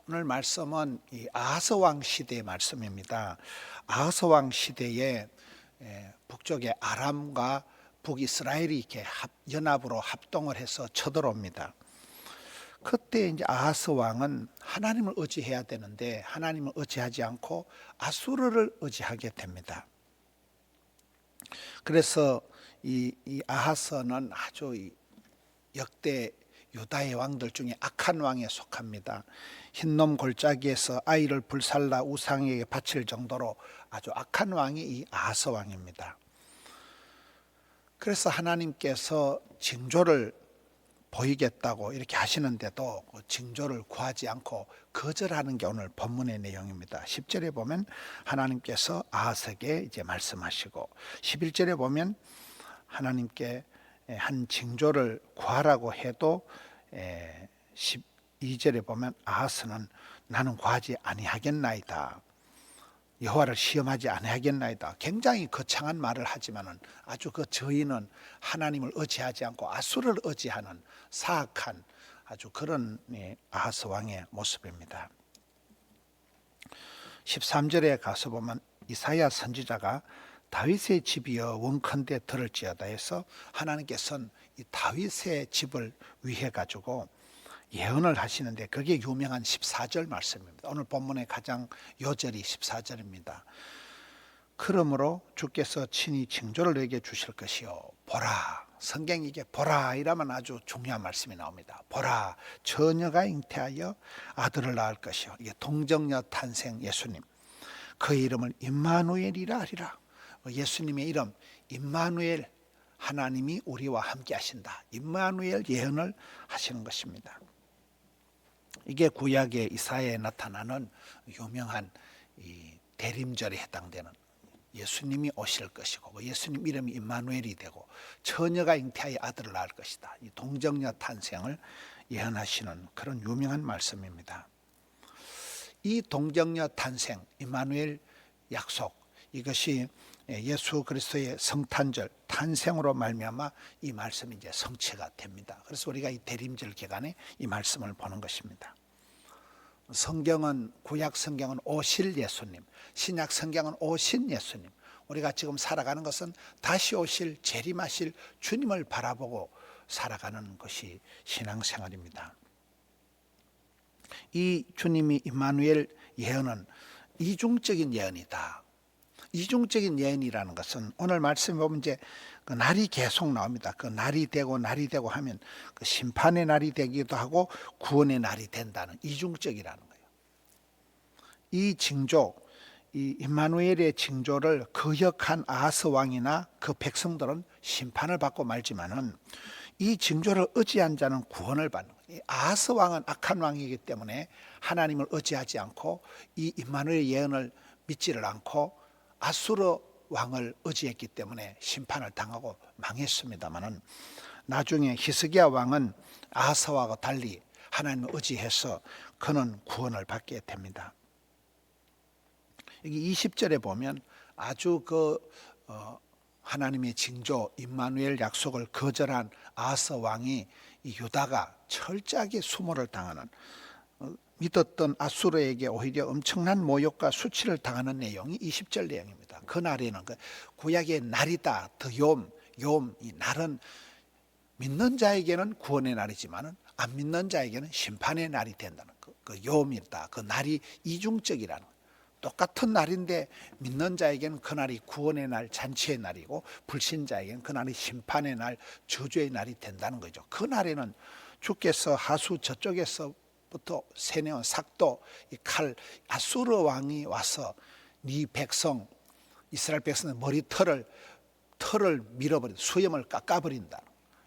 오늘 말씀은 이 아하스 왕 시대의 말씀입니다. 아하스 왕 시대에 북쪽의 아람과 북이스라엘이 이렇게 연합으로 합동을 해서 쳐들어옵니다. 그때 이제 아하스 왕은 하나님을 의지해야 되는데 하나님을 의지하지 않고 아수르를 의지하게 됩니다. 그래서 이 아하스는 아주 역대 유다의 왕들 중에 악한 왕에 속합니다. 흰놈 골짜기에서 아이를 불살라 우상에게 바칠 정도로 아주 악한 왕이 이 아하스 왕입니다. 그래서 하나님께서 징조를 보이겠다고 이렇게 하시는데도 그 징조를 구하지 않고 거절하는 게 오늘 본문의 내용입니다. 10절에 보면 하나님께서 아하스에게 이제 말씀하시고 11절에 보면 하나님께 한 징조를 구하라고 해도 12절에 보면 아하스는 나는 구하지 아니하겠나이다. 여호와를 시험하지 아니하겠나이다. 굉장히 거창한 말을 하지만은 아주 그 저희는 하나님을 의지하지 않고 아수르를 의지하는 사악한 아주 그런 아하스 왕의 모습입니다. 13절에 가서 보면 이사야 선지자가 다윗의 집이여 원컨대 들을지어다 해서 하나님께서는 이 다윗의 집을 위해 가지고 예언을 하시는데 그게 유명한 14절 말씀입니다. 오늘 본문의 가장 요절이 14절입니다. 그러므로 주께서 친히 징조를 내게 주실 것이요 보라, 성경이 이게 보라 이라면 아주 중요한 말씀이 나옵니다. 보라, 처녀가 잉태하여 아들을 낳을 것이요, 이게 동정녀 탄생 예수님, 그의 이름을 임마누엘이라 하리라. 예수님의 이름 임마누엘, 하나님이 우리와 함께 하신다, 임마누엘 예언을 하시는 것입니다. 이게 구약의 이사야에 나타나는 유명한 이 대림절에 해당되는 예수님이 오실 것이고 예수님 이름이 임마누엘이 되고 처녀가 잉태하여 아들을 낳을 것이다, 이 동정녀 탄생을 예언하시는 그런 유명한 말씀입니다. 이 동정녀 탄생, 임마누엘 약속, 이것이 예수 그리스도의 성탄절 탄생으로 말미암아 이 말씀이 이제 성취가 됩니다. 그래서 우리가 이 대림절 기간에 이 말씀을 보는 것입니다. 성경은, 구약 성경은 오실 예수님, 신약 성경은 오신 예수님, 우리가 지금 살아가는 것은 다시 오실 재림하실 주님을 바라보고 살아가는 것이 신앙생활입니다. 이 주님이 임마누엘 예언은 이중적인 예언이다. 이중적인 예언이라는 것은 오늘 말씀에 보면 이제 그 날이 계속 나옵니다. 그 날이 되고 하면 그 심판의 날이 되기도 하고 구원의 날이 된다는 이중적이라는 거예요. 이 징조, 이 임마누엘의 징조를 거역한 아하스 왕이나 그 백성들은 심판을 받고 말지만은 이 징조를 의지한 자는 구원을 받는 거예요. 아하스 왕은 악한 왕이기 때문에 하나님을 의지하지 않고 이 임마누엘 예언을 믿지를 않고 아수르 왕을 의지했기 때문에 심판을 당하고 망했습니다마는 나중에 히스기야 왕은 아하스 왕과 달리 하나님을 의지해서 그는 구원을 받게 됩니다. 여기 20절에 보면 아주 하나님의 징조 임마누엘 약속을 거절한 아하스 왕이 이 유다가 철저하게 수모를 당하는, 믿었던 아수르에게 오히려 엄청난 모욕과 수치를 당하는 내용이 20절 내용입니다. 그날에는 구약의 날이다, 더욤, 이 날은 믿는 자에게는 구원의 날이지만 안 믿는 자에게는 심판의 날이 된다는 그 욤이다. 그 날이 이중적이라는 거예요. 똑같은 날인데 믿는 자에게는 그날이 구원의 날, 잔치의 날이고 불신자에게는 그날이 심판의 날, 저주의 날이 된다는 거죠. 그날에는 주께서 하수 저쪽에서 부터 세네온 삭도 이 칼, 아수르 왕이 와서 네 백성 이스라엘 백성의 머리털을 밀어버린, 수염을 깎아버린다.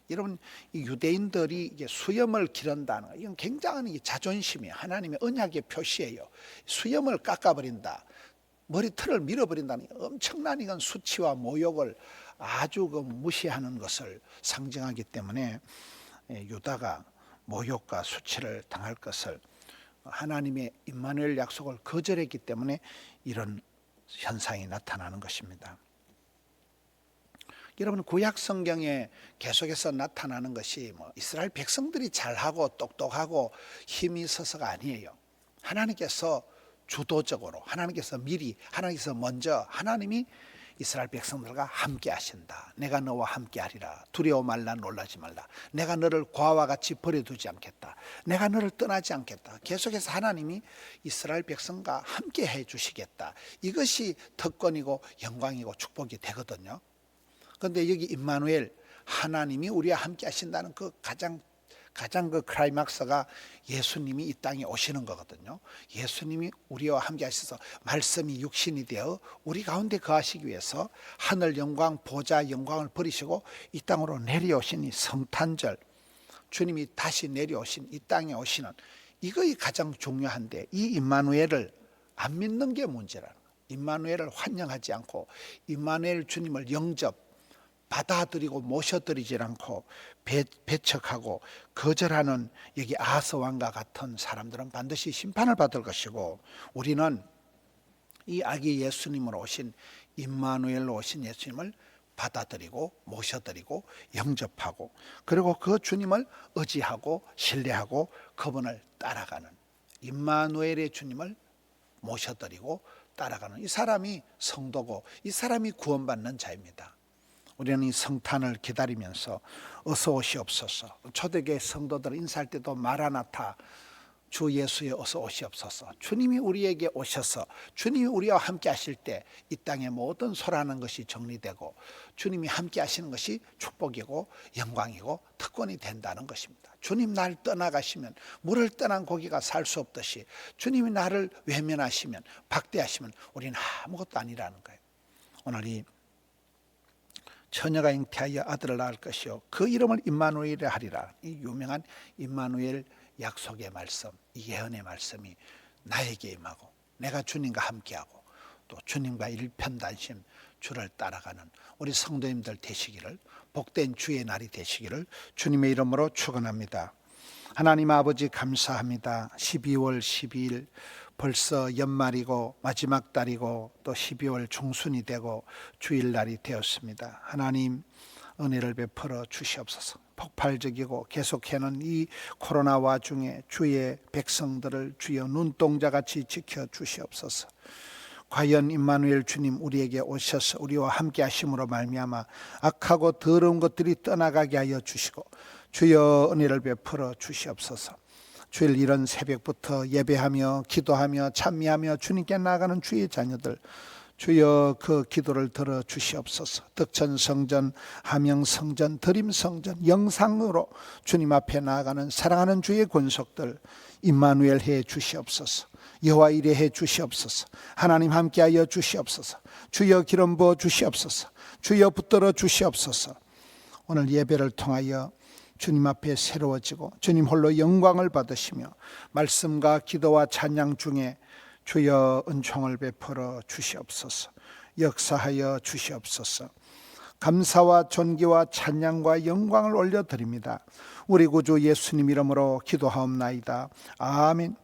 여러분, 이 유대인들이 이게 수염을 기른다는 거, 이건 굉장한 자존심이에요. 하나님의 언약의 표시예요. 수염을 깎아버린다, 머리털을 밀어버린다는 엄청난 이건 수치와 모욕을 아주 무시하는 것을 상징하기 때문에 유다가 모욕과 수치를 당할 것을, 하나님의 임마누엘 약속을 거절했기 때문에 이런 현상이 나타나는 것입니다. 여러분, 구약 성경에 계속해서 나타나는 것이 이스라엘 백성들이 잘하고 똑똑하고 힘이 있어서가 아니에요. 하나님께서 주도적으로, 하나님께서 미리, 하나님께서 먼저 하나님이 이스라엘 백성들과 함께 하신다. 내가 너와 함께 하리라. 두려워 말라, 놀라지 말라. 내가 너를 과와 같이 버려두지 않겠다. 내가 너를 떠나지 않겠다. 계속해서 하나님이 이스라엘 백성과 함께 해 주시겠다. 이것이 특권이고 영광이고 축복이 되거든요. 그런데 여기 임마누엘, 하나님이 우리와 함께 하신다는 그 가장 그 클라이막스가 예수님이 이 땅에 오시는 거거든요. 예수님이 우리와 함께 하셔서 말씀이 육신이 되어 우리 가운데 거하시기 위해서 하늘 영광, 보좌 영광을 버리시고 이 땅으로 내려오신 이 성탄절, 주님이 다시 내려오신 이 땅에 오시는 이것이 가장 중요한데, 이 임마누엘을 안 믿는 게 문제라는 거예요. 임마누엘을 환영하지 않고 임마누엘 주님을 영접 받아들이고 모셔드리지 않고 배척하고 거절하는 여기 아하스 왕과 같은 사람들은 반드시 심판을 받을 것이고, 우리는 이 아기 예수님으로 오신, 임마누엘로 오신 예수님을 받아들이고 모셔드리고 영접하고, 그리고 그 주님을 의지하고 신뢰하고 그분을 따라가는, 임마누엘의 주님을 모셔드리고 따라가는 이 사람이 성도고, 이 사람이 구원받는 자입니다. 우리는 이 성탄을 기다리면서 어서 오시옵소서, 초대교회 성도들 인사할 때도 마라나타, 주 예수여 어서 오시옵소서, 주님이 우리에게 오셔서 주님이 우리와 함께 하실 때 이 땅의 모든 소라는 것이 정리되고 주님이 함께 하시는 것이 축복이고 영광이고 특권이 된다는 것입니다. 주님 날 떠나가시면 물을 떠난 고기가 살 수 없듯이 주님이 나를 외면하시면, 박대하시면 우리는 아무것도 아니라는 거예요. 오늘 이 처녀가 잉태하여 아들을 낳을 것이요 그 이름을 임마누엘이라 하리라. 이 유명한 임마누엘 약속의 말씀, 이 예언의 말씀이 나에게 임하고 내가 주님과 함께하고 또 주님과 일편단심 주를 따라가는 우리 성도님들 되시기를, 복된 주의 날이 되시기를 주님의 이름으로 축원합니다. 하나님 아버지 감사합니다. 12월 12일 벌써 연말이고 마지막 달이고 또 12월 중순이 되고 주일날이 되었습니다. 하나님 은혜를 베풀어 주시옵소서. 폭발적이고 계속해는 이 코로나 와중에 주의 백성들을 주여 눈동자같이 지켜 주시옵소서. 과연 임마누엘 주님 우리에게 오셔서 우리와 함께 하심으로 말미암아 악하고 더러운 것들이 떠나가게 하여 주시고 주여 은혜를 베풀어 주시옵소서. 주일 이런 새벽부터 예배하며 기도하며 찬미하며 주님께 나아가는 주의 자녀들, 주여 그 기도를 들어 주시옵소서. 득천성전, 함영성전, 드림성전, 영상으로 주님 앞에 나아가는 사랑하는 주의 권속들 임마누엘 해 주시옵소서. 여호와 이레 해 주시옵소서. 하나님 함께하여 주시옵소서. 주여 기름 부어 주시옵소서. 주여 붙들어 주시옵소서. 오늘 예배를 통하여 주님 앞에 새로워지고 주님 홀로 영광을 받으시며 말씀과 기도와 찬양 중에 주여 은총을 베풀어 주시옵소서. 역사하여 주시옵소서. 감사와 존귀와 찬양과 영광을 올려드립니다. 우리 구주 예수님 이름으로 기도하옵나이다. 아멘.